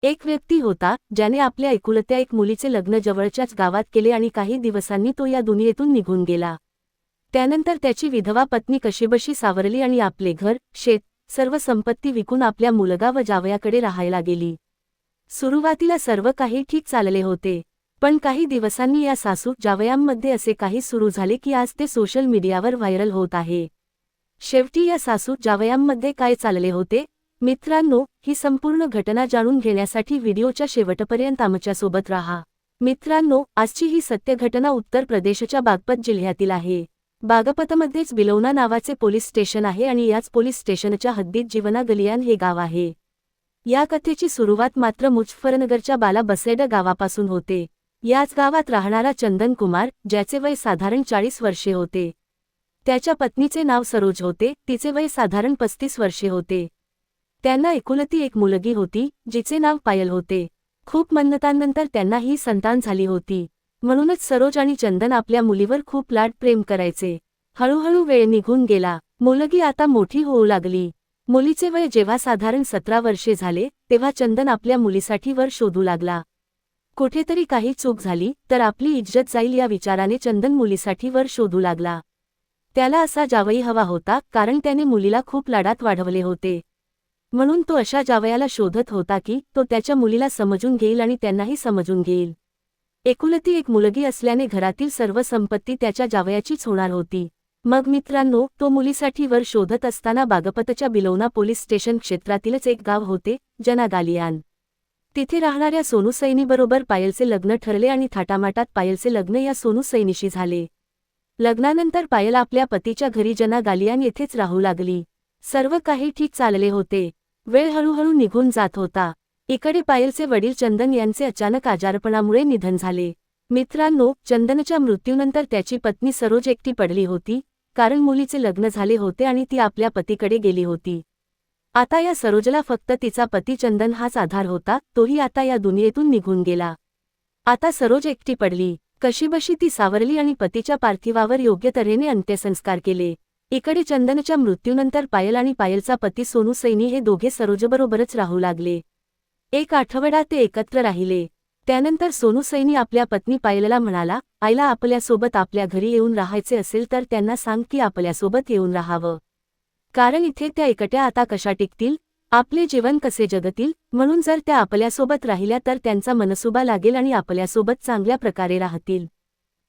एक व्यक्ती होता ज्याने आपल्या एकुलत्या एक मुलीचे लग्न जवळच्याच गावात केले आणि काही दिवसांनी तो या दुनियेतून निघून गेला. त्यानंतर त्याची विधवा पत्नी कशीबशी सावरली आणि आपले घर, शेत, सर्व संपत्ती विकून आपल्या मुलगा व जावयाकडे राहायला गेली. सुरुवातीला सर्व काही ठीक चालले होते, पण काही दिवसांनी या सासू जावयांमध्ये असे काही सुरू झाले की आज ते सोशल मीडियावर व्हायरल होत आहे. शेवटी या सासू जावयांमध्ये काय चालले होते? मित्रांनो, ही संपूर्ण घटना जाणून घेण्यासाठी व्हिडिओच्या शेवटपर्यंत आमच्यासोबत राहा. मित्रांनो, आजची ही सत्य घटना उत्तर प्रदेशच्या बागपत जिल्ह्यातील आहे. बागपतमध्येच बिलौना नावाचे पोलीस स्टेशन आहे आणि याच पोलीस स्टेशनच्या हद्दीत जीवना गलियान हे गाव आहे. या कथेची सुरुवात मात्र मुझफ्फरनगरच्या बाला बसेड गावापासून होते. याच गावात राहणारा चंदन कुमार, ज्याचे वय साधारण 40 वर्षे होते. त्याच्या पत्नीचे नाव सरोज होते, तिचे वय साधारण 35 वर्षे होते. त्यांना एकुलती एक मुलगी होती, जिचे नाव पायल होते. खूप मन्नतांनंतर त्यांना ही संतान झाली होती. म्हणूनच सरोज आणि चंदन आपल्या मुलीवर खूप लाड प्रेम करायचे. हळूहळू वेळ निघून गेला. मुलगी आता मोठी होऊ लागली. मुलीचे वय जेव्हा साधारण 17 वर्षे झाले, तेव्हा चंदन आपल्या मुलीसाठी वर शोधू लागला. कुठेतरी काही चूक झाली तर आपली इज्जत जाईल या विचाराने चंदन मुलीसाठी वर शोधू लागला. त्याला असा जावई हवा होता, कारण त्याने मुलीला खूप लाडात वाढवले होते. म्हणून तो अशा जावयाला शोधत होता की तो त्याच्या मुलीला समजून घेईल आणि त्यांनाही समजून घेईल. एकुलती एक मुलगी असल्याने घरातील सर्व संपत्ती त्याच्या जावयाचीच होणार होती. मग मित्रांनो, तो मुलीसाठी वर शोधत असताना बागपतच्या बिलौना पोलीस स्टेशन क्षेत्रातीलच एक गाव होते, जना गालियान. तिथे राहणाऱ्या सोनू सैनीबरोबर पायलचे लग्न ठरले आणि थाटामाटात पायलचे लग्न या सोनू सैनीशी झाले. लग्नानंतर पायल आपल्या पतीच्या घरी जना गालियान येथेच राहू लागली. सर्व काही ठीक चालले होते. वेळ हळूहळू निघून जात होता. इकडे पायलचे वडील चंदन यांचे अचानक आजारपणामुळे निधन झाले. मित्रांनो, चंदनच्या मृत्यूनंतर त्याची पत्नी सरोज एकटी पडली होती, कारण मुलीचे लग्न झाले होते आणि ती आपल्या पतीकडे गेली होती. आता या सरोजला फक्त तिचा पती चंदन हाच आधार होता, तोही आता या दुनियेतून निघून गेला. आता सरोज एकटी पडली. कशीबशी ती सावरली आणि पतीच्या पार्थिवावर योग्य तऱ्हेने अंत्यसंस्कार केले. इकडे चंदनच्या मृत्यूनंतर पायल आणि पायलचा पती सोनू सैनी हे दोघे सरोजबरोबरच राहू लागले. एक आठवडा ते एकत्र राहिले. त्यानंतर सोनू सैनी आपल्या पत्नी पायलला म्हणाला, आईला आपल्यासोबत आपल्या घरी येऊन राहायचे असेल तर त्यांना सांग की आपल्यासोबत येऊन राहावं. कारण इथे त्या एकट्या आता कशा टिकतील, आपले जीवन कसे जगतील. म्हणून जर त्या आपल्यासोबत राहिल्या तर त्यांचा मनसुबा लागेल आणि आपल्यासोबत चांगल्या प्रकारे राहतील.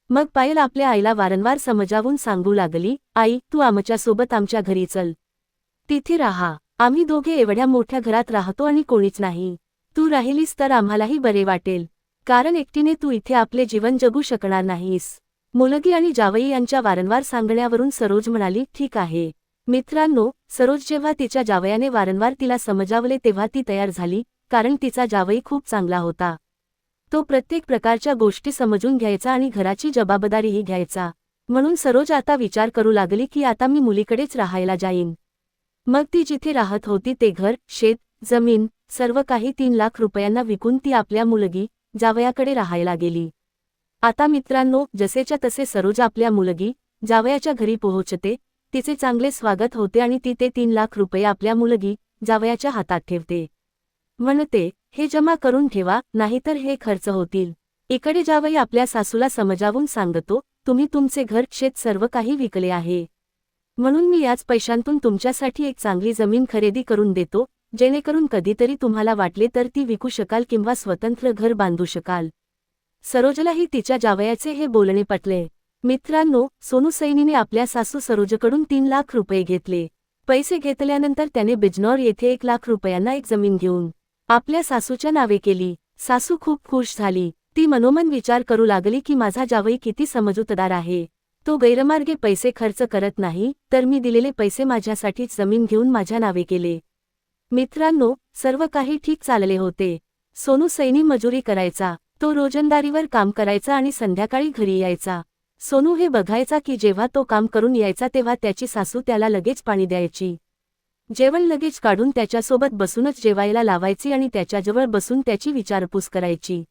मग पायल आपल्या आईला वारंवार समजावून सांगू लागली, आई, तू आमच्यासोबत आमच्या घरी चल. तिथे राहा. आम्ही दोघे एवढ्या मोठ्या घरात राहतो आणि कोणीच नाही. तू राहिलीस तर आम्हालाही बरे वाटेल, कारण एकटीने तू इथे आपले जीवन जगू शकणार नाहीस. मुलगी आणि जावई यांच्या वारंवार सांगण्यावरून सरोज म्हणाली, ठीक आहे. मित्रांनो, सरोज जेव्हा तिच्या जावयाने वारंवार तिला समजावले तेव्हा ती तयार झाली, कारण तिचा जावई खूप चांगला होता. तो प्रत्येक प्रकारच्या गोष्टी समजून घ्यायचा आणि घराची जबाबदारीही घ्यायचा. म्हणून सरोज आता विचार करू लागली की आता मी मुलीकडेच राहायला जाईन. मग ती जिथे राहत होती ते घर, शेत, जमीन, सर्व काही 3 लाख रुपयांना विकून ती आपल्या मुलगी, जावयाकडे राहायला गेली. आता मित्रांनो, जसेच्या तसे सरोज आपल्या मुलगी, जावयाच्या घरी पोहोचते. तिचे चांगले स्वागत होते आणि ती ते 3 लाख रुपये आपल्या मुलगी, जावयाच्या हातात ठेवते. म्हणते, हे जमा करून ठेवा, नाहीतर हे खर्च होतील. इकडे जावई आपल्या सासूला समजावून सांगतो, तुम्ही तुमचे घर, शेत सर्व काही विकले आहे. म्हणून मी याच पैशांतून तुमच्यासाठी एक चांगली जमीन खरेदी करून देतो, जेणेकरून कधीतरी तुम्हाला वाटले तर ती विकू शकाल किंवा स्वतंत्र घर बांधू शकाल. सरोजलाही तिच्या जावयाचे हे बोलणे पटले. मित्रांनो, सोनू सैनीने आपल्या सासू सरोजकडून 3 लाख रुपये घेतले. पैसे घेतल्यानंतर त्याने बिजनौर येथे 1 लाख रुपयांना एक जमीन घेऊन आपल्या सासूच्या नावे केली. सासू खूप खुश झाली. ती मनोमन विचार करू लागली की माझा जावई किती समजूतदार आहे. तो गैरमार्गे पैसे खर्च करत नाही, तर मी दिलेले पैसे माझ्यासाठीच जमीन घेऊन माझ्या नावे केले. मित्रांनो, सर्व काही ठीक चालले होते. सोनू सैनी मजुरी करायचा. तो रोजंदारीवर काम करायचा आणि संध्याकाळी घरी यायचा. सोनू हे बघायचा की जेव्हा तो काम करून यायचा तेव्हा त्याची सासू त्याला लगेच पाणी द्यायची. जेवण लगेच काढून त्याच्यासोबत बसूनच जेवायला लावायची आणि त्याच्याजवळ बसून त्याची विचारपूस करायची.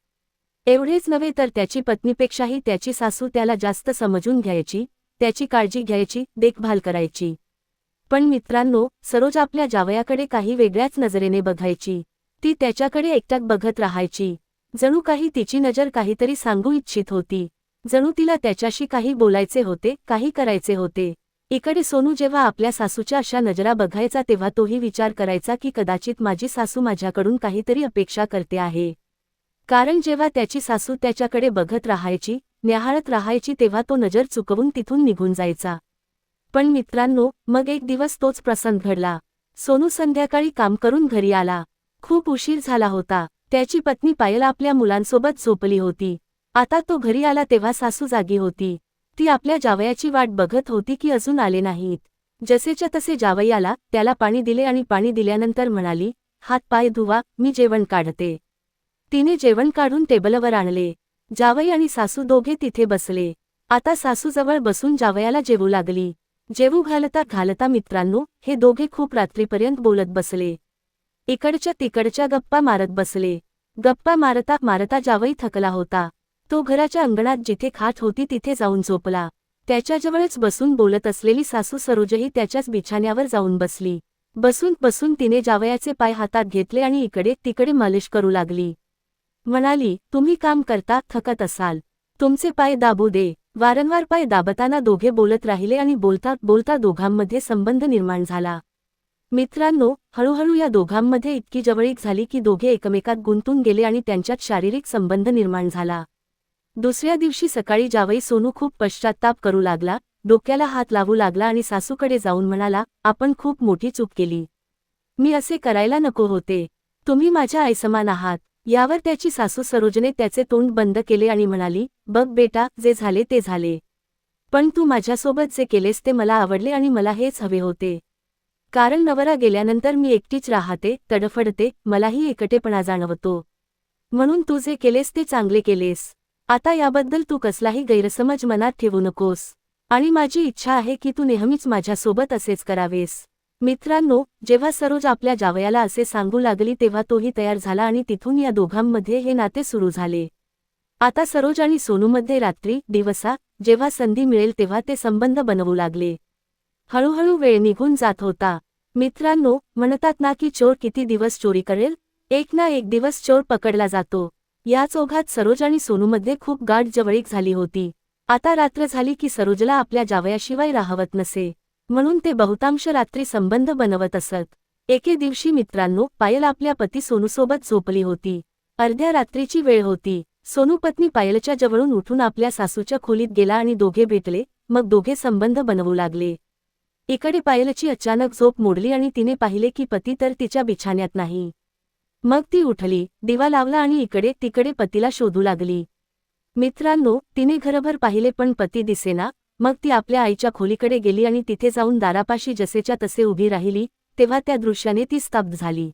एवढेच नव्हे तर त्याची पत्नीपेक्षाही त्याची सासू त्याला जास्त समजून घ्यायची, त्याची काळजी घ्यायची, देखभाल करायची. पण मित्रांनो, सरोज आपल्या जावयाकडे काही वेगळ्याच नजरेने बघायची. ती त्याच्याकडे एकटक बघत राहायची. जणू काही तिची नजर काहीतरी सांगू इच्छित होती. जणू तिला त्याच्याशी काही बोलायचे होते, काही करायचे होते. इकडे सोनू जेव्हा आपल्या सासूच्या अशा नजरा बघायचा तेव्हा तोही विचार करायचा की कदाचित माझी सासू माझ्याकडून काहीतरी अपेक्षा करते आहे. कारण जेव्हा त्याची सासू त्याच्याकडे बघत राहायची, न्याहाळत राहायची तेव्हा तो नजर चुकवून तिथून निघून जायचा. पण मित्रांनो, मग एक दिवस तोच प्रसंग घडला. सोनू संध्याकाळी काम करून घरी आला. खूप उशीर झाला होता. त्याची पत्नी पायल आपल्या मुलांसोबत झोपली होती. आता तो घरी आला तेव्हा सासू जागी होती. ती आपल्या जावयाची वाट बघत होती की अजून आले नाहीत. जसेच्या तसे जावई आला, त्याला पाणी दिले आणि पाणी दिल्यानंतर म्हणाली, हात पाय धुवा, मी जेवण काढते. तिने जेवण काढून टेबलवर आणले. जावई आणि सासू दोघे तिथे बसले. आता सासू जवळ बसून जावयाला जेवू लागली. जेवू घालता घालता मित्रांनो, हे दोघे खूप रात्रीपर्यंत बोलत बसले. इकडच्या तिकडच्या गप्पा मारत बसले. गप्पा मारता मारता जावई थकला होता. तो घराच्या अंगणात जिथे खाट होती तिथे जाऊन झोपला. त्याच्याजवळच बसून बोलत असलेली सासू सरोजही त्याच्याच बिछाण्यावर जाऊन बसली. बसून तिने जावयाचे पाय हातात घेतले आणि इकडे तिकडे मालिश करू लागली. म्हणाली, तुम्ही काम करता, थकत असाल. तुमचे पाय दाबू दे. वारंवार पाय दाबताना दोघे बोलत राहिले आणि बोलता बोलता दोघांमध्ये संबंध निर्माण झाला. मित्रांनो, हळूहळू या दोघांमध्ये इतकी जवळीक झाली की दोघे एकमेकात गुंतून गेले आणि त्यांच्यात शारीरिक संबंध निर्माण झाला. दुसऱ्या दिवशी सकाळी जावई सोनू खूप पश्चात्ताप करू लागला, डोक्याला हात लावू लागला आणि सासूकडे जाऊन म्हणाला, आपण खूप मोठी चूक केली. मी असे करायला नको होते. तुम्ही माझ्या आईसमान आहात. यावर त्याची सासू सरोजने त्याचे तोंड बंद केले आणि म्हणाली, बघ बेटा, जे झाले ते झाले. पण तू माझ्यासोबत जे केलेस ते मला आवडले आणि मला हेच हवे होते. कारण नवरा गेल्यानंतर मी एकटीच राहते, तडफडते, मलाही एकटेपणा जाणवतो. म्हणून तू जे केलेस ते चांगले केलेस. आता याबद्दल तू कसलाही गैरसमज मनात ठेवू नकोस. आणि माझी इच्छा आहे की तू नेहमीच माझ्यासोबत असेच करावेस. मित्रांनो, जेव्हा सरोज आपल्या जावयाला असे सांगू लागली तेव्हा तोही तयार झाला आणि तिथून या दोघांमध्ये हे नाते सुरू झाले. आता सरोज आणि सोनूमध्ये रात्री, दिवसा, जेव्हा संधी मिळेल तेव्हा ते संबंध बनवू लागले. हळूहळू वेळ निघून जात होता. मित्रांनो, म्हणतात ना की चोर किती दिवस चोरी करेल, एक ना एक दिवस चोर पकडला जातो. याच ओघात सरोज आणि सोनूमध्ये खूप गाढ जवळीक झाली होती. आता रात्र झाली की सरोजला आपल्या जावयाशिवाय राहवत नसे. म्हणून ते बहुतांश रात्री संबंध बनवत असत. एके दिवशी मित्रांनो, पायल आपल्या पती सोनूसोबत झोपली होती. अर्ध्या रात्रीची वेळ होती. सोनू पत्नी पायलच्या जवळून उठून आपल्या सासूच्या खोलीत गेला आणि दोघे भेटले, मग दोघे संबंध बनवू लागले. इकडे पायलची अचानक झोप मोडली आणि तिने पाहिले की पती तर तिच्या बिछाण्यात नाही. मग ती उठली, दिवा लावला आणि इकडे तिकडे पतीला शोधू लागली. मित्रांनो, तिने घरभर पाहिले पण पती दिसेना. मग ती आपल्या आईच्या खोलीकडे गेली आणि तिथे जाऊन दारापाशी जसेच्या तसे उभी राहिली, तेव्हा त्या दृश्याने ती स्तब्ध झाली.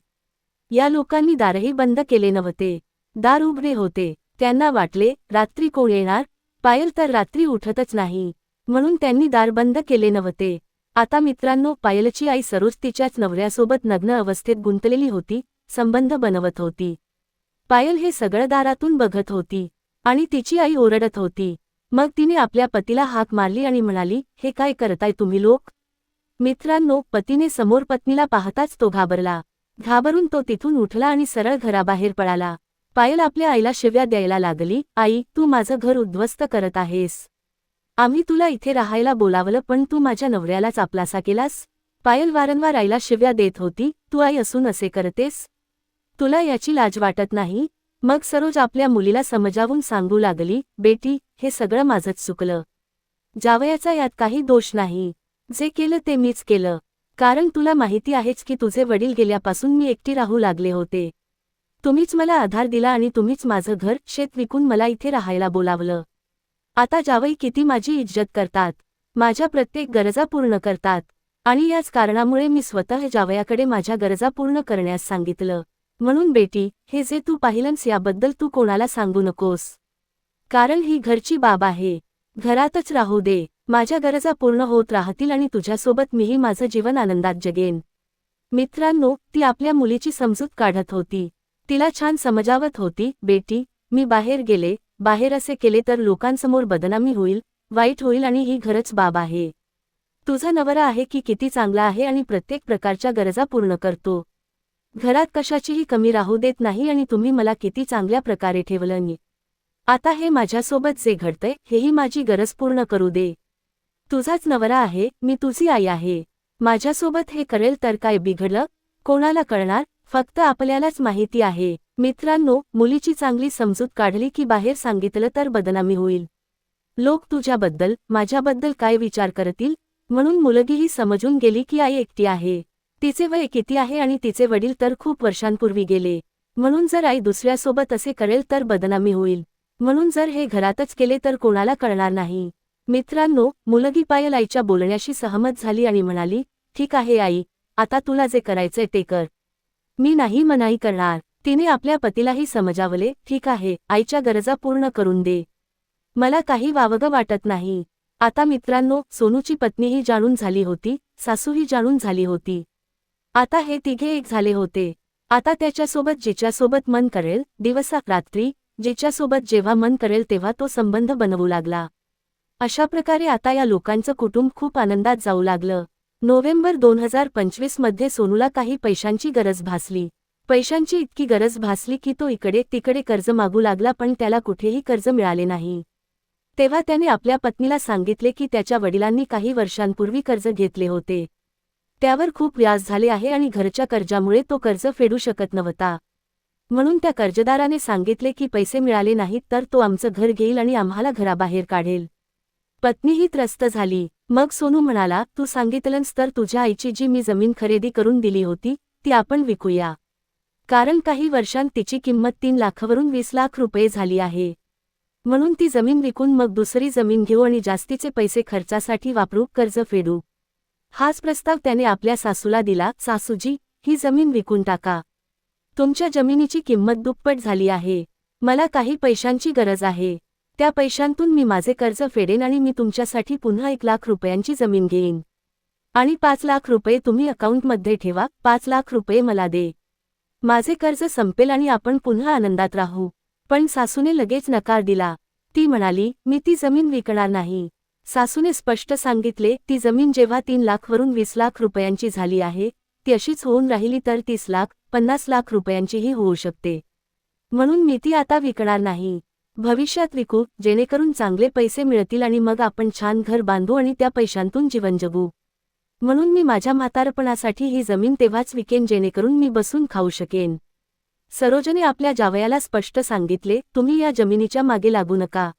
या लोकांनी दारही बंद केले नव्हते. दार उघडे होते. त्यांना वाटले, रात्री कोण येणार? पायल तर रात्री उठतच नाही. म्हणून त्यांनी दार बंद केले नव्हते. आता मित्रांनो, पायलची आई सरोज तिच्याच नवऱ्यासोबत नग्न अवस्थेत गुंतलेली होती, संबंध बनवत होती. पायल हे सगळं दारातून बघत होती आणि तिची आई ओरडत होती. मग तिने आपल्या पतीला हाक मारली आणि म्हणाली, हे काय करताय तुम्ही लोक? मित्रांनो, पतीने समोर पत्नीला पाहताच तो घाबरला. घाबरून तो तिथून उठला आणि सरळ घराबाहेर पळाला. पायल आपल्या आईला शिव्या द्यायला लागली, आई, तू माझं घर उद्ध्वस्त करत आहेस. आम्ही तुला इथे राहायला बोलावलं पण तू माझ्या नवऱ्यालाच आपलासा केलास. पायल वारंवार आईला शिव्या देत होती, तू आई असून असे करतेस? तुला याची लाज वाटत नाही? मग सरोज आपल्या मुलीला समजावून सांगू लागली, बेटी, हे सगळं माझंच चुकलं. जावयाचा यात काही दोष नाही. जे केलं ते मीच केलं. कारण तुला माहिती आहेच की तुझे वडील गेल्यापासून मी एकटी राहू लागले होते. तुम्हीच मला आधार दिला आणि तुम्हीच माझं घर, शेत विकून मला इथे राहायला बोलावलं. आता जावई किती माझी इज्जत करतात. माझ्या प्रत्येक गरजा पूर्ण करतात. आणि याच कारणामुळे मी स्वतः जावयाकडे माझ्या गरजा पूर्ण करण्यास सांगितलं. म्हणून बेटी, हे जे तू पाहिलंस याबद्दल तू कोणाला सांगू नकोस. कारण ही घरची बाब आहे. घरातच राहू दे. माझ्या गरजा पूर्ण होत राहतील आणि तुझ्यासोबत मीही माझं जीवन आनंदात जगेन. मित्रांनो, ती आपल्या मुलीची समजूत काढत होती. तिला छान समजावत होती, बेटी, मी बाहेर गेले, बाहेर असे केले तर लोकांसमोर बदनामी होईल, वाईट होईल आणि ही घरच बाब आहे. तुझा नवरा आहे की किती चांगला आहे आणि प्रत्येक प्रकारच्या गरजा पूर्ण करतो. घरात कशाचीही कमी राहू देत नाही आणि तुम्ही मला किती चांगल्या प्रकारे ठेवलं. आता हे माझ्यासोबत जे घडतंय हेही माझी गरज पूर्ण करू दे. तुझाच नवरा आहे, मी तुझी आई आहे. माझ्यासोबत हे करेल तर काय बिघडलं? कोणाला कळणार? फक्त आपल्यालाच माहिती आहे. मित्रांनो, मुलीची चांगली समजूत काढली की बाहेर सांगितलं तर बदनामी होईल. लोक तुझ्याबद्दल, माझ्याबद्दल काय विचार करतील? म्हणून मुलगीही समजून गेली की आई एकटी आहे. तिचे वय किती आहे आणि तिचे वडील तर खूप वर्षांपूर्वी गेले. म्हणून जर आई दुसऱ्यासोबत असे करेल तर बदनामी होईल. म्हणून जर हे घरातच केले तर कोणाला कळणार नाही. मित्रांनो, मुलगी पायल आईच्या बोलण्याशी सहमत झाली आणि म्हणाली, ठीक आहे आई, आता तुला जे करायचंय ते कर. मी नाही मनाई करणार. तिने आपल्या पतीलाही समजावले, ठीक आहे, आईच्या गरजा पूर्ण करून दे. मला काही वावगं वाटत नाही. आता मित्रांनो, सोनूची पत्नीही जाणून झाली होती, सासूही जाणून झाली होती. आता हे तिघे एक झाले होते. आता त्याच्यासोबत जिच्यासोबत मन करेल, दिवसा रात्री, जिच्यासोबत जेव्हा मन करेल तेव्हा तो संबंध बनवू लागला. अशा प्रकारे आता या लोकांचं कुटुंब खूप आनंदात जाऊ लागलं. नोव्हेंबर 2025 मध्ये सोनूला काही पैशांची गरज भासली. पैशांची इतकी गरज भासली की तो इकडे तिकडे कर्ज मागू लागला पण त्याला कुठेही कर्ज मिळाले नाही. तेव्हा त्याने आपल्या पत्नीला सांगितले की त्याच्या वडिलांनी काही वर्षांपूर्वी कर्ज घेतले होते. त्यावर खूप व्याज झाले आहे आणि घरच्या कर्जामुळे तो कर्ज फेडू शकत नव्हता. म्हणून त्या कर्जदाराने सांगितले की पैसे मिळाले नाहीत तर तो आमचं घर घेईल आणि आम्हाला घराबाहेर काढेल. पत्नीही त्रस्त झाली. मग सोनू म्हणाला, तू सांगितलंस तर तुझ्या आईची जी मी जमीन खरेदी करून दिली होती ती आपण विकूया. कारण काही वर्षांत तिची किंमत 3 लाखावरून 20 लाख रुपये झाली आहे. म्हणून ती जमीन विकून मग दुसरी जमीन घेऊ आणि जास्तीचे पैसे खर्चासाठी वापरू, कर्ज फेडू. हाच प्रस्ताव त्याने आपल्या सासूला दिला. सासूजी, ही जमीन विकून टाका. तुमच्या जमिनीची किंमत दुप्पट झाली आहे. मला काही पैशांची गरज आहे. त्या पैशांतून मी माझे कर्ज फेडेन आणि मी तुमच्यासाठी पुन्हा 1 लाख रुपयांची जमीन घेईन. आणि 5 लाख रुपये तुम्ही अकाउंटमध्ये ठेवा, 5 लाख रुपये मला दे. माझे कर्ज संपेल आणि आपण पुन्हा आनंदात राहू. पण सासूने लगेच नकार दिला. ती म्हणाली, मी ती जमीन विकणार नाही. सासूने स्पष्ट सांगितले, ती जमीन जेव्हा 3 लाखवरून 20 लाख रुपयांची झाली आहे, ती अशीच होऊन राहिली तर 30 लाख, 50 लाख रुपयांचीही होऊ शकते. म्हणून मी ती आता विकणार नाही. भविष्यात विकू, जेणेकरून चांगले पैसे मिळतील आणि मग आपण छान घर बांधू आणि त्या पैशांतून जीवन जगू. म्हणून मी माझ्या म्हातारपणासाठी ही जमीन तेव्हाच विकेन जेणेकरून मी बसून खाऊ शकेन. सरोजने आपल्या जावयाला स्पष्ट सांगितले, तुम्ही या जमिनीच्या मागे लागू नका.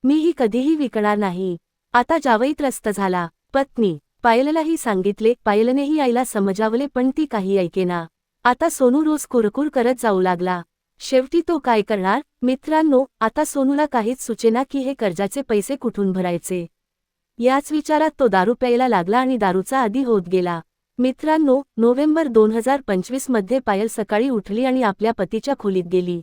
मी ही कधीही विकणार नाही. आता जावई त्रस्त झाला. पत्नी पायललाही सांगितले. पायलनेही आईला समजावले पण ती काही ऐकेना. आता सोनू रोज कुरकुर करत जाऊ लागला. शेवटी तो काय करणार? मित्रांनो, आता सोनूला काहीच सुचेना की हे कर्जाचे पैसे कुठून भरायचे. याच विचारात तो दारू प्यायला लागला आणि दारूचा आदी होत गेला. मित्रांनो, नोव्हेंबर 2025 मध्ये पायल सकाळी उठली आणि आपल्या पतीच्या खोलीत गेली.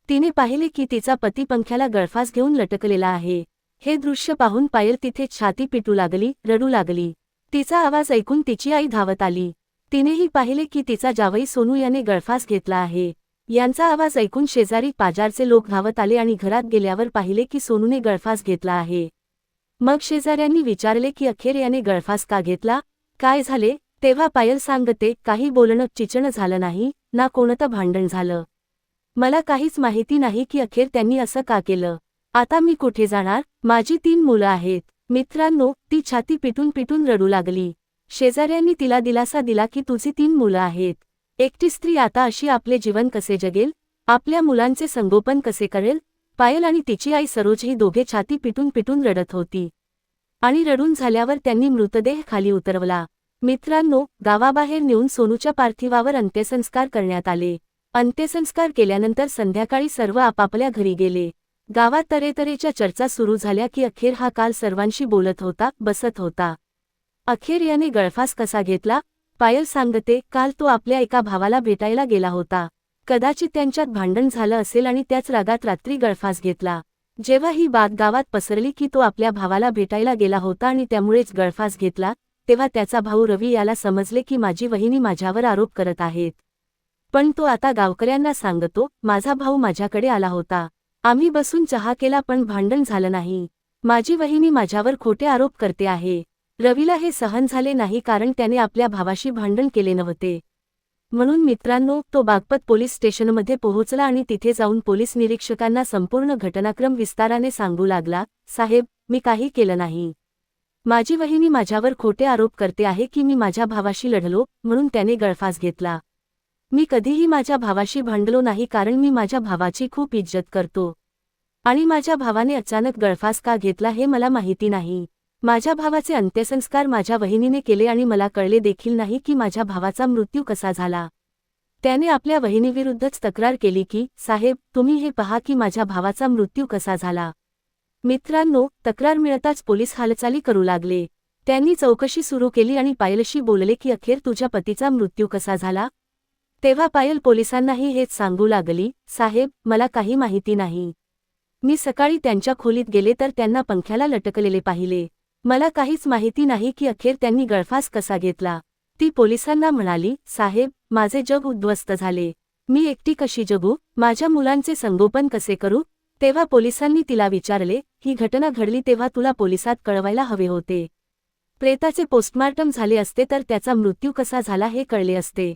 तिने पाहिले की तिचा पती पंख्याला गळफास घेऊन लटकलेला आहे. हे दृश्य पाहून पायल तिथे छाती पिटू लागली, रडू लागली. तिचा आवाज ऐकून तिची आई धावत आली. तिनेही पाहिले की तिचा जावई सोनू याने गळफास घेतला आहे. यांचा आवाज ऐकून शेजारी पाजारचे लोक धावत आले आणि घरात गेल्यावर पाहिले की सोनूने गळफास घेतला आहे. मग शेजाऱ्यांनी विचारले की अखेर याने गळफास का घेतला, काय झाले? तेव्हा पायल सांगते, काही बोलणं चिचणं झालं नाही, ना कोणतं भांडण झालं. मला काहीच माहिती नाही की अखेर त्यांनी असं का केलं. आता मी कुठे जाणार? माझी 3 मुलं आहेत. मित्रांनो, ती छाती पिटून पिटून रडू लागली. शेजाऱ्यांनी तिला दिलासा दिला की तुझी 3 मुलं आहेत. एकटी स्त्री आता अशी आपले जीवन कसे जगेल? आपल्या मुलांचे संगोपन कसे करेल? पायल आणि तिची आई सरोज ही दोघे छाती पिटून पिटून रडत होती. आणि रडून झाल्यावर त्यांनी मृतदेह खाली उतरवला. मित्रांनो, गावाबाहेर नेऊन सोनूच्या पार्थिवावर अंत्यसंस्कार करण्यात आले. अंत्यसंस्कार केल्यानंतर संध्याकाळी सर्व आपापल्या घरी गेले. गावात तऱ्हेतऱ्हेच्या चर्चा सुरू झाल्या की अखेर हा काल सर्वांशी बोलत होता, बसत होता. अखेर याने गळफास कसा घेतला? पायल सांगते, काल तो आपल्या एका भावाला भेटायला गेला होता. कदाचित त्यांच्यात भांडण झालं असेल आणि त्याच रागात रात्री गळफास घेतला. जेव्हा ही बात गावात पसरली की तो आपल्या भावाला भेटायला गेला होता आणि त्यामुळेच गळफास घेतला, तेव्हा त्याचा भाऊ रवी याला समजले की माझी वहिनी माझ्यावर आरोप करत आहेत. पण तो आता गावकऱ्यांना सांगतो, माझा भाऊ माझ्याकडे आला होता. आम्ही बसून चहा केला पण भांडण झालं नाही. माझी वहिनी माझ्यावर खोटे आरोप करते आहे. रवीला हे सहन झाले नाही कारण त्याने आपल्या भावाशी भांडण केले नव्हते. म्हणून मित्रांनो, तो बागपत पोलीस स्टेशनमध्ये पोहोचला आणि तिथे जाऊन पोलीस निरीक्षकांना संपूर्ण घटनाक्रम विस्ताराने सांगू लागला. साहेब, मी काही केलं नाही. माझी वहिनी माझ्यावर खोटे आरोप करते आहे की मी माझ्या भावाशी लढलो, म्हणून त्याने गळफास घेतला. मी कधीही माझ्या भावाशी भांडलो नाही, कारण मी माझ्या भावाची खूप इज्जत करतो. आणि माझ्या भावाने अचानक गळफास का घेतला हे मला माहिती नाही. माझ्या भावाचे अंत्यसंस्कार माझ्या वहिनीने केले आणि मला कळले देखील नाही की माझ्या भावाचा मृत्यू कसा झाला. त्याने आपल्या वहिनीविरुद्धच तक्रार केली की, साहेब, तुम्ही हे पहा की माझ्या भावाचा मृत्यू कसा झाला. मित्रांनो, तक्रार मिळताच पोलीस हालचाली करू लागले. त्यांनी चौकशी सुरू केली आणि पायलशी बोलले की अखेर तुझ्या पतीचा मृत्यू कसा झाला. तेव्हा पायल पोलिसांनाही हेच सांगू लागली. साहेब, मला काही माहिती नाही. मी सकाळी त्यांच्या खोलीत गेले तर त्यांना पंख्याला लटकलेले पाहिले. मला काहीच माहिती नाही की अखेर त्यांनी गळफास कसा घेतला. ती पोलिसांना म्हणाली, साहेब, माझे जग उद्ध्वस्त झाले. मी एकटी कशी जगू, माझ्या मुलांचे संगोपन कसे करू. तेव्हा पोलिसांनी तिला विचारले, ही घटना घडली तेव्हा तुला पोलिसात कळवायला हवे होते. प्रेताचे पोस्टमार्टम झाले असते तर त्याचा मृत्यू कसा झाला हे कळले असते.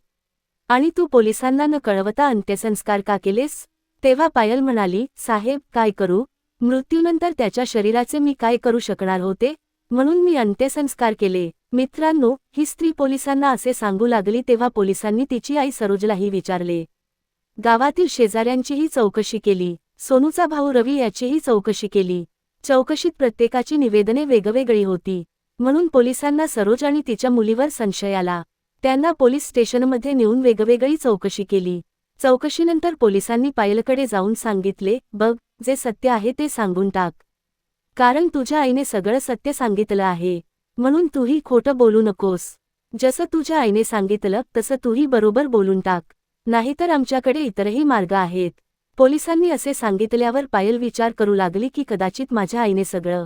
आणि तू पोलिसांना न कळवता अंत्यसंस्कार का केलेस. तेव्हा पायल म्हणाली, साहेब, काय करू. मृत्यूनंतर त्याच्या शरीराचे मी काय करू शकणार होते, म्हणून मी अंत्यसंस्कार केले. मित्रांनो, ही स्त्री पोलिसांना असे सांगू लागली तेव्हा पोलिसांनी तिची आई सरोजलाही विचारले. गावातील शेजाऱ्यांचीही चौकशी केली. सोनूचा भाऊ रवी याचीही चौकशी केली. चौकशीत प्रत्येकाची निवेदने वेगवेगळी होती. म्हणून पोलिसांना सरोज आणि तिच्या मुलीवर संशय आला. त्यांना पोलीस स्टेशनमध्ये नेऊन वेगवेगळी चौकशी केली. चौकशीनंतर पोलिसांनी पायलकडे जाऊन सांगितले, बघ, जे सत्य आहे ते सांगून टाक. कारण तुझ्या आईने सगळं सत्य सांगितलं आहे. म्हणून तूही खोटं बोलू नकोस. जसं तुझ्या आईने सांगितलं तसं तूही बरोबर बोलून टाक. नाहीतर आमच्याकडे इतरही मार्ग आहेत. पोलिसांनी असे सांगितल्यावर पायल विचार करू लागली की कदाचित माझ्या आईने सगळं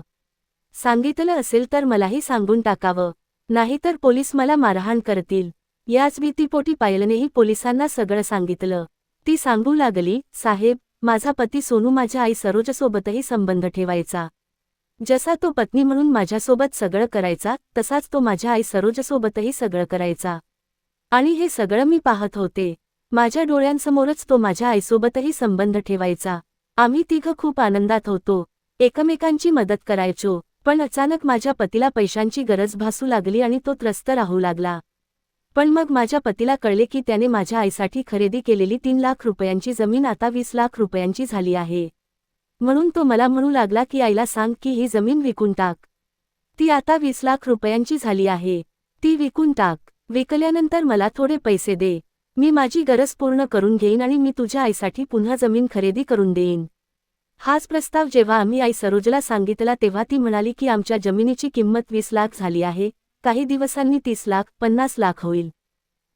सांगितलं असेल तर मलाही सांगून टाकावं. नाहीतर पोलीस मला मारहाण करतील. याच भीतीपोटी पायलनेही पोलिसांना सगळं सांगितलं. ती सांगू लागली, साहेब, माझा पती सोनू माझ्या आई सरोजसोबतही संबंध ठेवायचा. जसा तो पत्नी म्हणून माझ्यासोबत सगळं करायचा, तसाच तो माझ्या आई सरोजसोबतही सगळं करायचा. आणि हे सगळं मी पाहत होते. माझ्या डोळ्यांसमोरच तो माझ्या आईसोबतही संबंध ठेवायचा. आम्ही तिघं खूप आनंदात होतो. एकमेकांची मदत करायचो. पण अचानक माझ्या पतीला पैशांची गरज भासू लागली आणि तो त्रस्त राहू लागला. पण मग माझ्या पतीला कळले की त्याने माझ्या आईसाठी खरेदी केलेली 3 लाख रुपयांची जमीन आता 20 लाख रुपयांची झाली आहे. म्हणून तो मला म्हणू लागला की आईला सांग की ही जमीन विकून टाक. ती आता 20 लाख रुपयांची झाली आहे. ती विकून टाक. विकल्यानंतर मला थोडे पैसे दे. मी माझी गरज पूर्ण करून घेईन आणि मी तुझ्या आईसाठी पुन्हा जमीन खरेदी करून देईन. हाच प्रस्ताव जेव्हा आम्ही आई सरोजला सांगितला तेव्हा ती म्हणाली की आमच्या जमिनीची किंमत 20 लाख झाली आहे. काही दिवसांनी 30 लाख, 50 लाख होईल.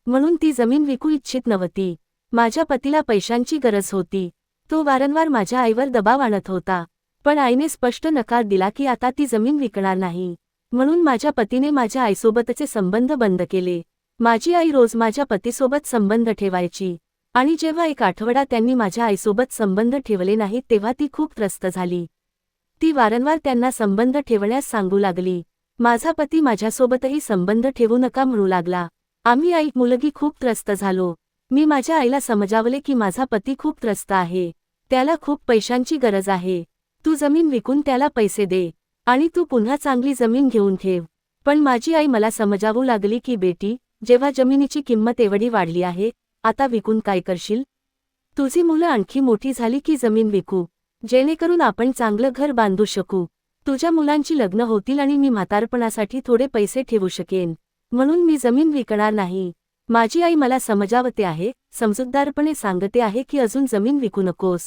म्हणून ती जमीन विकू इच्छित नव्हती. माझ्या पतीला पैशांची गरज होती. तो वारंवार माझ्या आईवर दबाव आणत होता. पण आईने स्पष्ट नकार दिला की आता ती जमीन विकणार नाही. म्हणून माझ्या पतीने माझ्या आईसोबतचे संबंध बंद केले. माझी आई रोज माझ्या पतीसोबत संबंध ठेवायची. आणि जेव्हा एक आठवडा त्यांनी माझ्या आईसोबत संबंध ठेवले नाहीत तेव्हा ती खूप त्रस्त झाली. ती वारंवार त्यांना संबंध ठेवण्यास सांगू लागली. माझा पती माझ्यासोबतही संबंध ठेवू नका म्हणू लागला. आम्ही आई मुलगी खूप त्रस्त झालो. मी माझ्या आईला समजावले की माझा पती खूप त्रस्त आहे. त्याला खूप पैशांची गरज आहे. तू जमीन विकून त्याला पैसे दे. आणि तू पुन्हा चांगली जमीन घेऊन ठेव. पण माझी आई मला समजावू लागली की बेटी, जेव्हा जमिनीची किंमत एवढी वाढली आहे, आता विकून काय करशील. तुझी मुलं आणखी मोठी झाली की जमीन विकू. जेणेकरून आपण चांगलं घर बांधू शकू. तुझ्या मुलांची लग्न होतील आणि मी म्हातारपणासाठी थोडे पैसे ठेवू शकेन. म्हणून मी जमीन विकणार नाही. माझी आई मला समजावते आहे, समजूतदारपणे सांगते आहे की अजून जमीन विकू नकोस.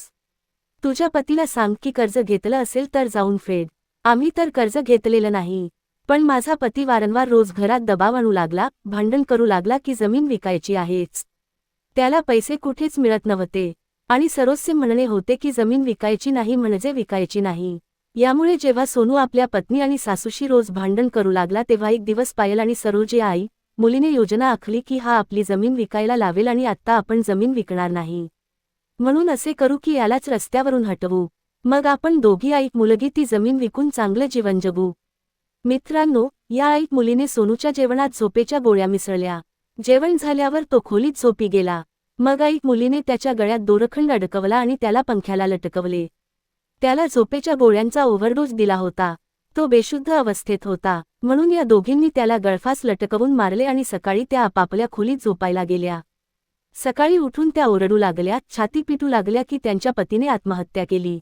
तुझ्या पतीला सांग की कर्ज घेतलं असेल तर जाऊन फेड. आम्ही तर कर्ज घेतलेलं नाही. पण माझा पती वारंवार रोज घरात दबाव आणू लागला, भांडण करू लागला की जमीन विकायची आहेच. त्याला पैसे कुठेच मिळत नव्हते. आणि सरोजचे म्हणणे होते की जमीन विकायची नाही म्हणजे विकायची नाही. यामुळे जेव्हा सोनू आपल्या पत्नी आणि सासूशी रोज भांडण करू लागला तेव्हा एक दिवस पायल आणि सरोज या आई मुलीने योजना आखली की हा आपली जमीन विकायला लावेल आणि आत्ता आपण जमीन विकणार नाही. म्हणून असे करू की यालाच रस्त्यावरून हटवू. मग आपण दोघी आई मुलगी ती जमीन विकून चांगलं जीवन जगू. मित्रांनो, या आई मुलीने सोनूच्या जेवणात झोपेच्या गोळ्या मिसळल्या. जेवण झाल्यावर तो खोलीत झोपी गेला. मग ऐक मुलीने त्याच्या गळ्यात दोरखंड अडकवला आणि त्याला पंख्याला लटकवले. त्याला झोपेच्या गोळ्यांचा ओव्हरडोस दिला होता. तो बेशुद्ध अवस्थेत होता, म्हणून या दोघींनी त्याला गळफास लटकवून मारले आणि सकाळी त्या आपापल्या खोलीत झोपायला गेल्या. सकाळी उठून त्या ओरडू लागल्या, छाती पिटू लागल्या की त्यांच्या पतीने आत्महत्या केली.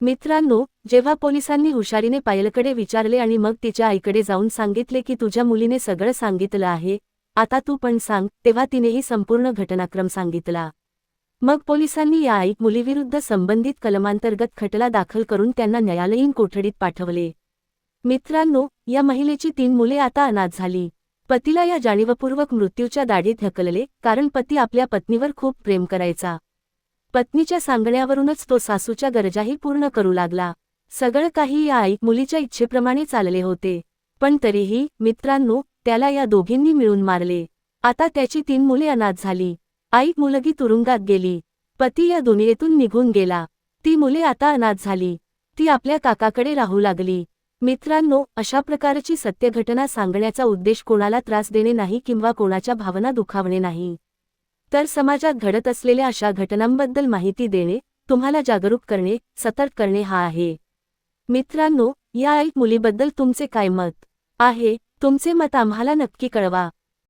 मित्रांनो, जेव्हा पोलिसांनी हुशारीने पायलकडे विचारले आणि मग तिच्या आईकडे जाऊन सांगितले की तुझ्या मुलीने सगळं सांगितलं आहे, आता तू पण सांग, तेव्हा तिनेही संपूर्ण घटनाक्रम सांगितला. मग पोलिसांनी या ऐक मुलीविरुद्ध संबंधित कलमांतर्गत खटला दाखल करून त्यांना न्यायालयीन कोठडीत पाठवले. मित्रांनो, या महिलेची 3 मुले आता अनाथ झाली. पतीला या जाणीवपूर्वक मृत्यूच्या दाढीत ढकलले, कारण पती आपल्या पत्नीवर खूप प्रेम करायचा. पत्नीच्या सांगण्यावरूनच तो सासूच्या गरजाही पूर्ण करू लागला. सगळं काही या ऐक मुलीच्या इच्छेप्रमाणे चालले होते. पण तरीही, मित्रांनो, त्याला या दोघींनी मिळून मारले. आता त्याची 3 मुले अनाथ झाली. ऐक मुलगी तुरुंगात गेली. पती या दुनियेतून निघून गेला. ती मुले आता अनाथ झाली. ती आपल्या काकाकडे राहू लागली. मित्रांनो, अशा प्रकारची सत्य घटना सांगण्याचा उद्देश कोणाला त्रास देणे नाही किंवा कोणाच्या भावना दुखावणे नाही, तर समाजात घडत असलेल्या अशा घटनांबद्दल माहिती देणे, तुम्हाला जागरूक करणे, सतर्क करणे हा आहे. मित्रांनो, या ऐक मुलीबद्दल तुमचे काय मत आहे? तुमचे मत आम्हाला नक्की कळवा.